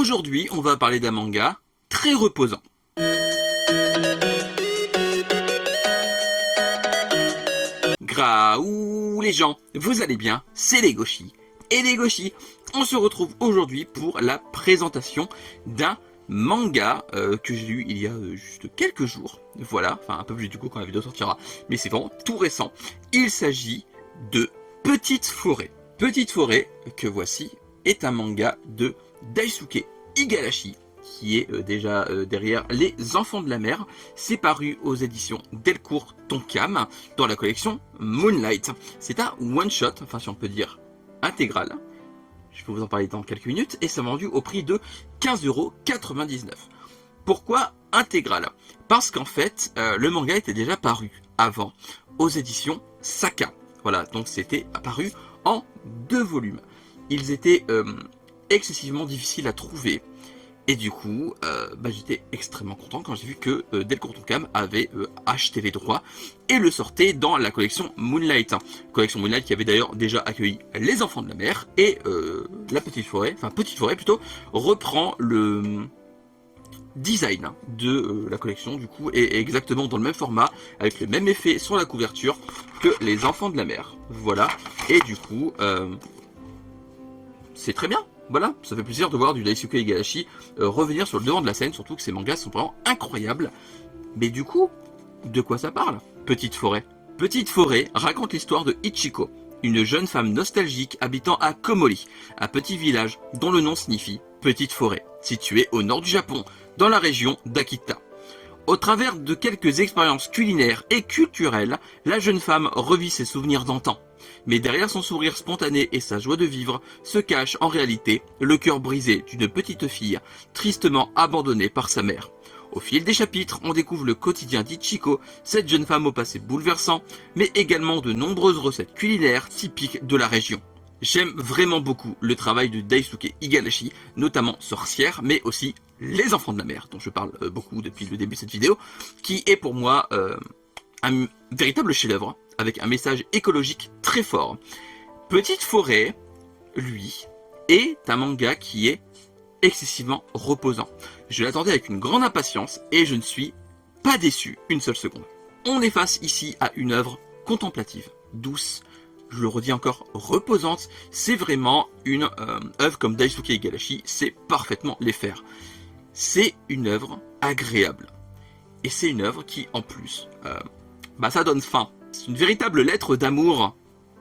Aujourd'hui, on va parler d'un manga très reposant. Graou les gens, vous allez bien? C'est les Goshi. Et les Goshi, on se retrouve aujourd'hui pour la présentation d'un manga que j'ai lu il y a juste quelques jours. Voilà, enfin un peu plus du coup quand la vidéo sortira, mais c'est vraiment tout récent. Il s'agit de Petite Forêt. Petite Forêt, que voici, est un manga de Daisuke Igarashi, qui est déjà derrière Les Enfants de la Mer. C'est paru aux éditions Delcourt Tonkam dans la collection Moonlight. C'est un one-shot, enfin si on peut dire intégral. Je peux vous en parler dans quelques minutes, et c'est vendu au prix de 15,99 €. Pourquoi intégral? Parce qu'en fait, le manga était déjà paru avant aux éditions Saka. Voilà, donc c'était apparu en 2 volumes. Ils étaient excessivement difficiles à trouver. Et du coup, j'étais extrêmement content quand j'ai vu que Delcourt Tonkam avait acheté les droits et le sortait dans la collection Moonlight. Collection Moonlight qui avait d'ailleurs déjà accueilli Les Enfants de la Mer, et la Petite Forêt, enfin Petite Forêt plutôt, reprend le design de la collection du coup, et exactement dans le même format, avec le même effet sur la couverture que Les Enfants de la Mer. Voilà, et du coup, c'est très bien. Voilà, ça fait plaisir de voir du Daisuke Igarashi revenir sur le devant de la scène, surtout que ces mangas sont vraiment incroyables. Mais du coup, de quoi ça parle? Petite Forêt. Petite Forêt raconte l'histoire de Ichiko, une jeune femme nostalgique habitant à Komori, un petit village dont le nom signifie Petite Forêt, situé au nord du Japon, dans la région d'Akita. Au travers de quelques expériences culinaires et culturelles, la jeune femme revit ses souvenirs d'antan. Mais derrière son sourire spontané et sa joie de vivre, se cache en réalité le cœur brisé d'une petite fille, tristement abandonnée par sa mère. Au fil des chapitres, on découvre le quotidien d'Ichiko, cette jeune femme au passé bouleversant, mais également de nombreuses recettes culinaires typiques de la région. J'aime vraiment beaucoup le travail de Daisuke Igarashi, notamment Sorcière, mais aussi Les Enfants de la Mer, dont je parle beaucoup depuis le début de cette vidéo, qui est pour moi un véritable chef-d'œuvre, avec un message écologique très fort. Petite Forêt, lui, est un manga qui est excessivement reposant. Je l'attendais avec une grande impatience et je ne suis pas déçu une seule seconde. On est face ici à une œuvre contemplative, douce, je le redis encore, reposante. C'est vraiment une œuvre comme Daisuke Igarashi, c'est parfaitement les faire. C'est une œuvre agréable. Et c'est une œuvre qui, en plus, ça donne faim. C'est une véritable lettre d'amour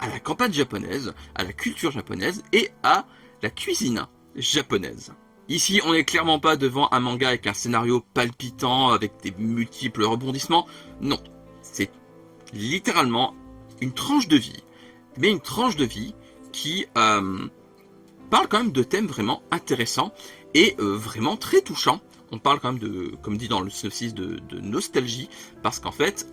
à la campagne japonaise, à la culture japonaise et à la cuisine japonaise. Ici, on n'est clairement pas devant un manga avec un scénario palpitant, avec des multiples rebondissements. Non, c'est littéralement une tranche de vie. Mais une tranche de vie qui parle quand même de thèmes vraiment intéressants et vraiment très touchants. On parle quand même de, comme dit dans le synopsis, de nostalgie, parce qu'en fait,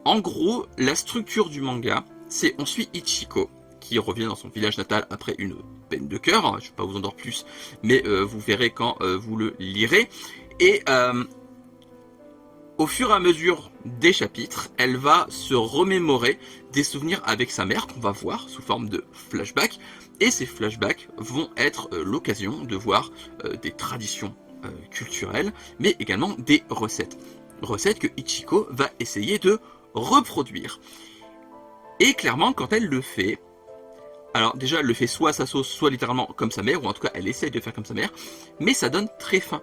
en gros, la structure du manga, c'est on suit Ichiko, qui revient dans son village natal après une peine de cœur. Je ne vais pas vous en dire plus, mais vous verrez quand vous le lirez. Et au fur et à mesure des chapitres, elle va se remémorer des souvenirs avec sa mère, qu'on va voir sous forme de flashbacks. Et ces flashbacks vont être l'occasion de voir des traditions culturelles, mais également des recettes. Recettes que Ichiko va essayer de reproduire. Et clairement, quand elle le fait, alors déjà elle le fait soit à sa sauce, soit littéralement comme sa mère, ou en tout cas elle essaye de faire comme sa mère, mais ça donne très faim.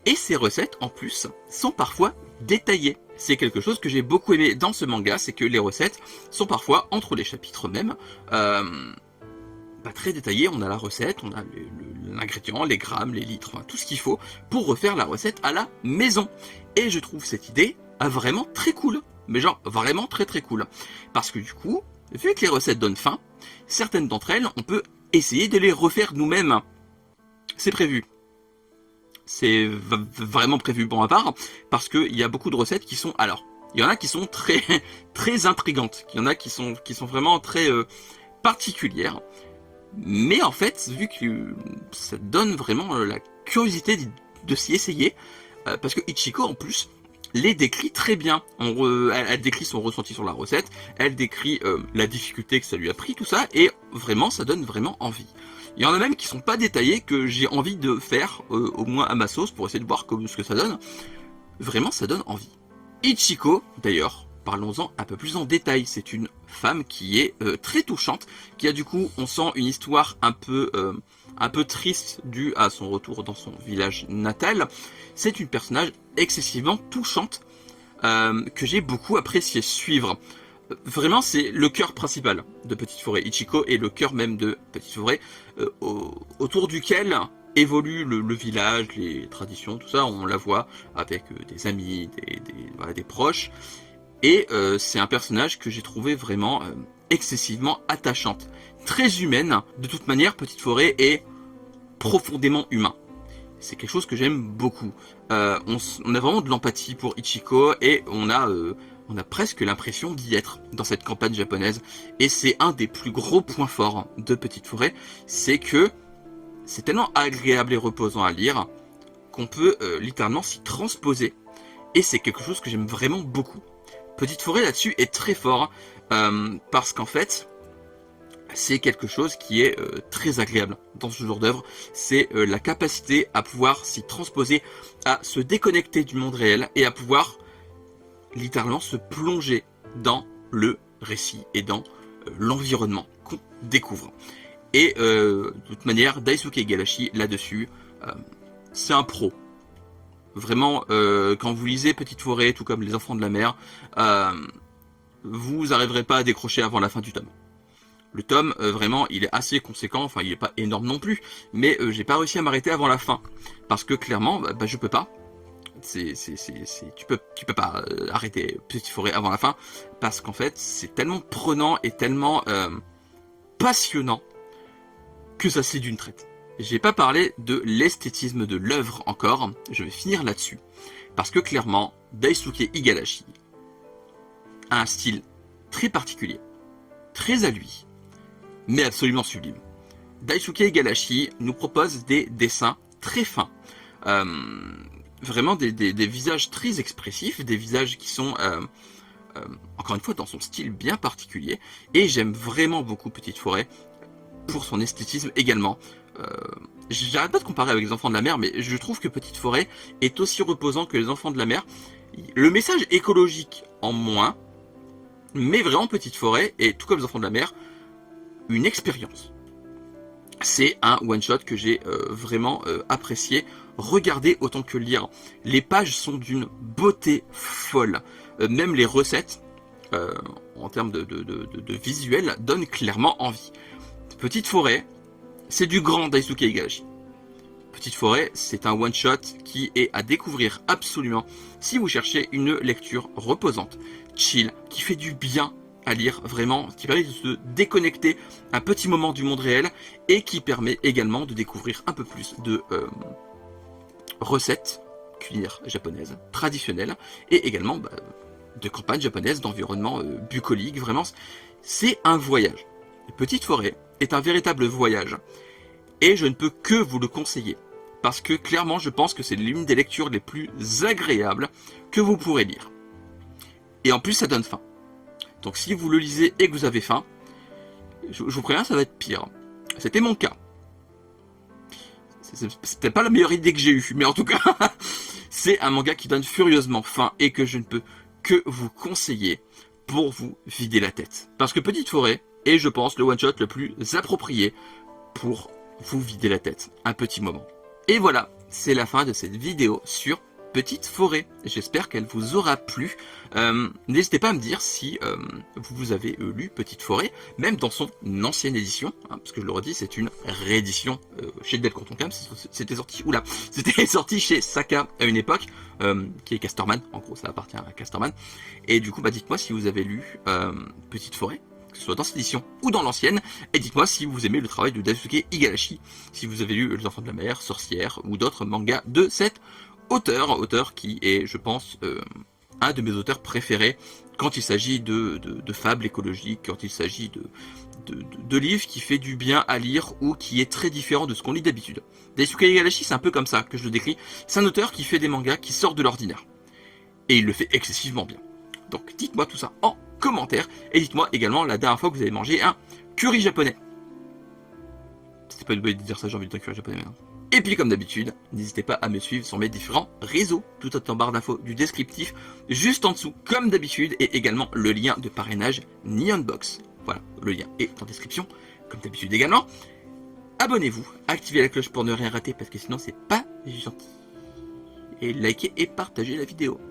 Et ces recettes, en plus, sont parfois détaillées. C'est quelque chose que j'ai beaucoup aimé dans ce manga, c'est que les recettes sont parfois, entre les chapitres même, très détaillées. On a la recette, on a l'ingrédient, les grammes, les litres, enfin, tout ce qu'il faut pour refaire la recette à la maison. Et je trouve cette idée vraiment très cool. Mais genre vraiment très très cool. Parce que du coup, vu que les recettes donnent faim, certaines d'entre elles, on peut essayer de les refaire nous-mêmes. C'est prévu. C'est vraiment prévu pour ma part, parce qu'il y a beaucoup de recettes qui sont... Alors, il y en a qui sont très très intrigantes, il y en a qui sont vraiment très particulières. Mais en fait, vu que ça donne vraiment la curiosité de s'y essayer, parce que Ichiko en plus les décrit très bien. Elle décrit son ressenti sur la recette, elle décrit la difficulté que ça lui a pris, tout ça, et vraiment, ça donne vraiment envie. Il y en a même qui sont pas détaillés, que j'ai envie de faire, au moins à ma sauce, pour essayer de voir ce que ça donne. Vraiment, ça donne envie. Ichiko, d'ailleurs, parlons-en un peu plus en détail. C'est une femme qui est très touchante, qui a du coup, on sent une histoire un peu triste due à son retour dans son village natal. C'est une personnage excessivement touchante que j'ai beaucoup apprécié suivre. Vraiment, c'est le cœur principal de Petite Forêt. Ichiko est le cœur même de Petite Forêt, autour duquel évolue le village, les traditions, tout ça. On la voit avec des amis, des proches. Et c'est un personnage que j'ai trouvé vraiment excessivement attachante. Très humaine. De toute manière, Petite Forêt est profondément humain. C'est quelque chose que j'aime beaucoup. On a vraiment de l'empathie pour Ichiko et on a presque l'impression d'y être dans cette campagne japonaise. Et c'est un des plus gros points forts de Petite Forêt, c'est que c'est tellement agréable et reposant à lire qu'on peut littéralement s'y transposer. Et c'est quelque chose que j'aime vraiment beaucoup. Petite Forêt là-dessus est très fort parce qu'en fait, c'est quelque chose qui est très agréable dans ce genre d'œuvre. C'est la capacité à pouvoir s'y transposer, à se déconnecter du monde réel et à pouvoir littéralement se plonger dans le récit et dans l'environnement qu'on découvre. Et de toute manière, Daisuke Igarashi, là-dessus, c'est un pro. Vraiment, quand vous lisez Petite Forêt, tout comme Les Enfants de la Mer, vous n'arriverez pas à décrocher avant la fin du tome. Le tome, vraiment, il est assez conséquent, enfin il est pas énorme non plus, mais j'ai pas réussi à m'arrêter avant la fin. Parce que clairement, je peux pas. Tu peux pas arrêter Petite Forêt avant la fin, parce qu'en fait, c'est tellement prenant et tellement passionnant que ça c'est d'une traite. J'ai pas parlé de l'esthétisme de l'œuvre encore, je vais finir là-dessus. Parce que clairement, Daisuke Igarashi a un style très particulier, très à lui, mais absolument sublime. Daisuke Igarashi nous propose des dessins très fins, vraiment des visages très expressifs, des visages qui sont, encore une fois, dans son style bien particulier, et j'aime vraiment beaucoup Petite Forêt pour son esthétisme également. J'arrête pas de comparer avec Les Enfants de la Mer, mais je trouve que Petite Forêt est aussi reposant que Les Enfants de la Mer. Le message écologique en moins, mais vraiment Petite Forêt, et tout comme Les Enfants de la Mer, une expérience. C'est un one-shot que j'ai vraiment apprécié. Regarder autant que lire. Les pages sont d'une beauté folle. Même les recettes, en termes de visuel, donnent clairement envie. Petite Forêt, c'est du grand Daisuke Igarashi. Petite Forêt, c'est un one-shot qui est à découvrir absolument si vous cherchez une lecture reposante, chill, qui fait du bien à lire vraiment, qui permet de se déconnecter un petit moment du monde réel et qui permet également de découvrir un peu plus de recettes culinaires japonaises traditionnelles et également de campagnes japonaises, d'environnement bucolique. Vraiment, c'est un voyage. Petite Forêt est un véritable voyage et je ne peux que vous le conseiller parce que clairement je pense que c'est l'une des lectures les plus agréables que vous pourrez lire. Et en plus ça donne faim. Donc si vous le lisez et que vous avez faim, je vous préviens, ça va être pire. C'était mon cas. C'était pas la meilleure idée que j'ai eue, mais en tout cas, c'est un manga qui donne furieusement faim et que je ne peux que vous conseiller pour vous vider la tête. Parce que Petite Forêt est, je pense, le one-shot le plus approprié pour vous vider la tête un petit moment. Et voilà, c'est la fin de cette vidéo sur Petite Forêt. J'espère qu'elle vous aura plu. N'hésitez pas à me dire si vous avez lu Petite Forêt, même dans son ancienne édition, hein, parce que je le redis, c'est une réédition chez Delcourt Tonkam. C'était sorti chez Saka à une époque, qui est Casterman. En gros, ça appartient à Casterman. Et du coup, dites-moi si vous avez lu Petite Forêt, que ce soit dans cette édition ou dans l'ancienne, et dites-moi si vous aimez le travail de Daisuke Igarashi, si vous avez lu Les Enfants de la Mer, Sorcière ou d'autres mangas de cette auteur qui est, je pense, un de mes auteurs préférés quand il s'agit de fables écologiques, quand il s'agit de livres qui fait du bien à lire ou qui est très différent de ce qu'on lit d'habitude. Daisuke Igarashi, c'est un peu comme ça que je le décris. C'est un auteur qui fait des mangas qui sortent de l'ordinaire. Et il le fait excessivement bien. Donc dites-moi tout ça en commentaire. Et dites-moi également la dernière fois que vous avez mangé un curry japonais. C'était pas une bonne idée de dire ça, j'ai envie de dire curry japonais maintenant. Et puis comme d'habitude, n'hésitez pas à me suivre sur mes différents réseaux, tout en barre d'infos du descriptif, juste en dessous comme d'habitude, et également le lien de parrainage Neonbox. Voilà, le lien est en description, comme d'habitude également. Abonnez-vous, activez la cloche pour ne rien rater, parce que sinon c'est pas gentil. Et likez et partagez la vidéo.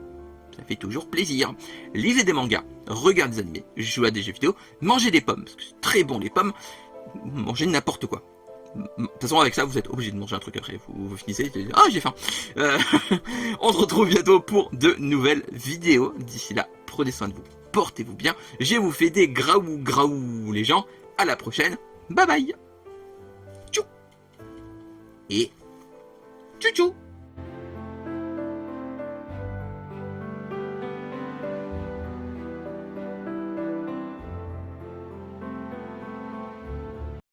Ça fait toujours plaisir. Lisez des mangas, regardez des animés, jouez à des jeux vidéo, mangez des pommes, parce que c'est très bon les pommes, mangez n'importe quoi. De toute façon, avec ça, vous êtes obligé de manger un truc après. Vous finissez, ah, j'ai faim. On se retrouve bientôt pour de nouvelles vidéos. D'ici là, prenez soin de vous, portez-vous bien. Je vous fais des graou les gens. À la prochaine. Bye bye. Tchou. Et tchou tchou.